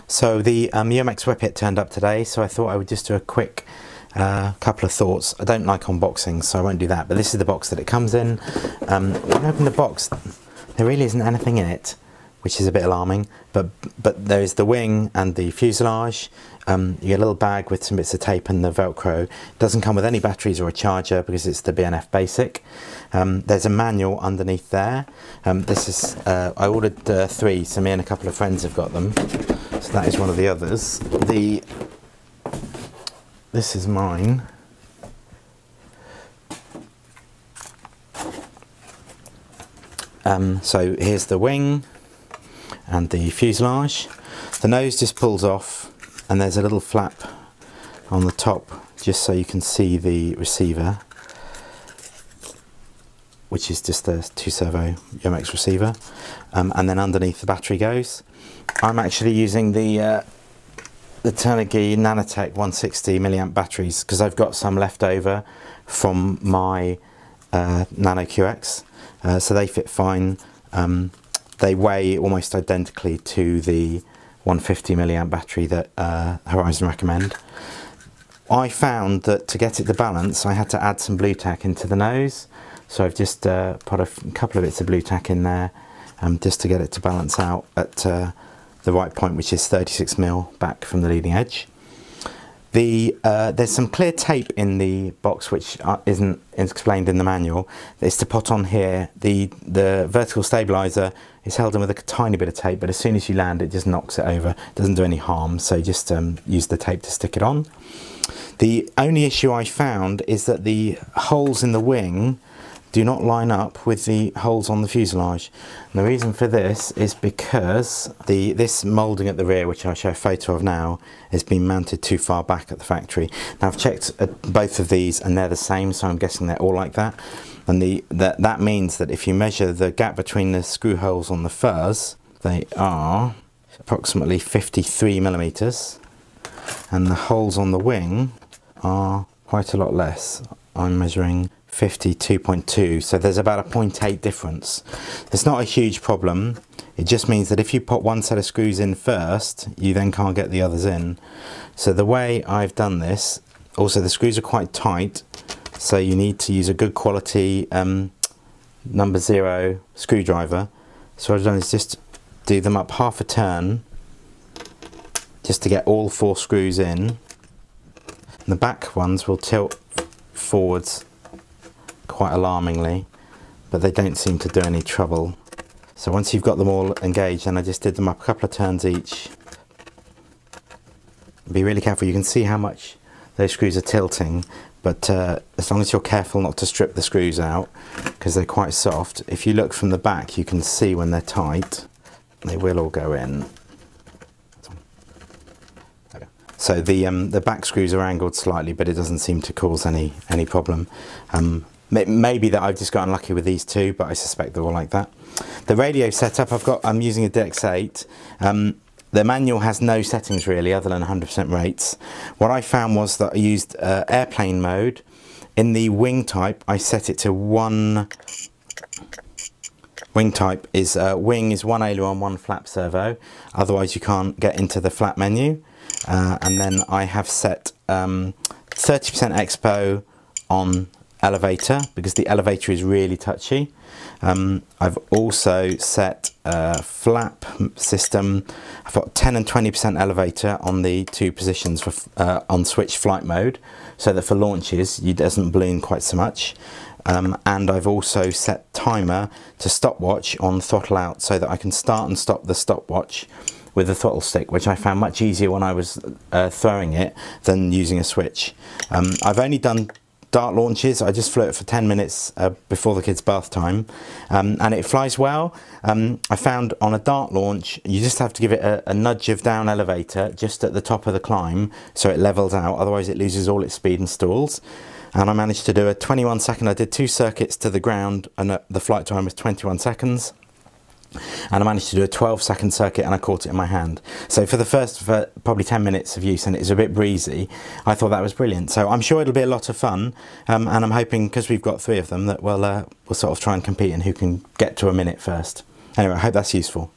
So the UMX Whipit turned up today, so I thought I would just do a quick couple of thoughts. I don't like unboxings, so I won't do that, but this is the box that it comes in. When I open the box, there really isn't anything in it, which is a bit alarming, but there's the wing and the fuselage. You get a little bag with some bits of tape and the Velcro. It doesn't come with any batteries or a charger because it's the BNF Basic. There's a manual underneath there. This is I ordered 3, so me and a couple of friends have got them. So that is one of the others. This is mine. So here's the wing and the fuselage. The nose just pulls off, and there's a little flap on the top just so you can see the receiver, which is just the 2-servo UMX receiver, and then underneath the battery goes. I'm actually using the Turnigy Nanotech 160 milliamp batteries because I've got some left over from my Nano QX, so they fit fine. They weigh almost identically to the 150 milliamp battery that Horizon recommend. I found that to get it to balance, I had to add some bluetac into the nose, so I've just put a couple of bits of bluetac in there just to get it to balance out at the right point, which is 36mm back from the leading edge. There's some clear tape in the box which isn't explained in the manual. It's to put on here. The vertical stabilizer is held in with a tiny bit of tape, but as soon as you land it just knocks it over. It doesn't do any harm, so just use the tape to stick it on. The only issue I found is that the holes in the wing do not line up with the holes on the fuselage. And the reason for this is because this moulding at the rear, which I'll show a photo of now, has been mounted too far back at the factory. Now I've checked both of these and they're the same, so I'm guessing they're all like that. And that means that if you measure the gap between the screw holes on the furs, they are approximately 53mm, and the holes on the wing are quite a lot less. I'm measuring 52.2, so there's about a 0.8 difference. It's not a huge problem. It just means that if you put one set of screws in first, you then can't get the others in. So the way I've done this, also the screws are quite tight, so you need to use a good quality number 0 screwdriver. So what I've done is just do them up half a turn just to get all 4 screws in. And the back ones will tilt forwards quite alarmingly, but they don't seem to do any trouble. So once you've got them all engaged, and I just did them up a couple of turns each. Be really careful. You can see how much those screws are tilting, but as long as you're careful not to strip the screws out because they're quite soft. If you look from the back, you can see when they're tight, they will all go in. So the back screws are angled slightly, but it doesn't seem to cause any problem. Maybe that I've just got unlucky with these two, but I suspect they're all like that. The radio setup, I'm using a DX8. The manual has no settings really other than 100% rates. What I found was that I used airplane mode. In the wing type, I set it to one. Wing type is wing is 1 aileron, 1 flap servo. Otherwise you can't get into the flap menu. And then I have set 30% expo on elevator because the elevator is really touchy. I've also set flap system. I've got 10 and 20% elevator on the 2 positions for on switch flight mode, so that for launches it doesn't balloon quite so much. And I've also set timer to stopwatch on throttle out, so that I can start and stop the stopwatch with the throttle stick, which I found much easier when I was throwing it than using a switch. I've only done dart launches. I just flew it for 10 minutes before the kids' bath time, and it flies well. I found on a dart launch, you just have to give it a nudge of down elevator just at the top of the climb so it levels out, otherwise it loses all its speed and stalls. And I managed to do a 21 second, I did 2 circuits to the ground, and the flight time was 21 seconds. And I managed to do a 12-second circuit and I caught it in my hand. So for the first probably 10 minutes of use, and it was a bit breezy, I thought that was brilliant. So I'm sure it'll be a lot of fun, and I'm hoping, because we've got 3 of them, that we'll sort of try and compete in who can get to a minute first. Anyway, I hope that's useful.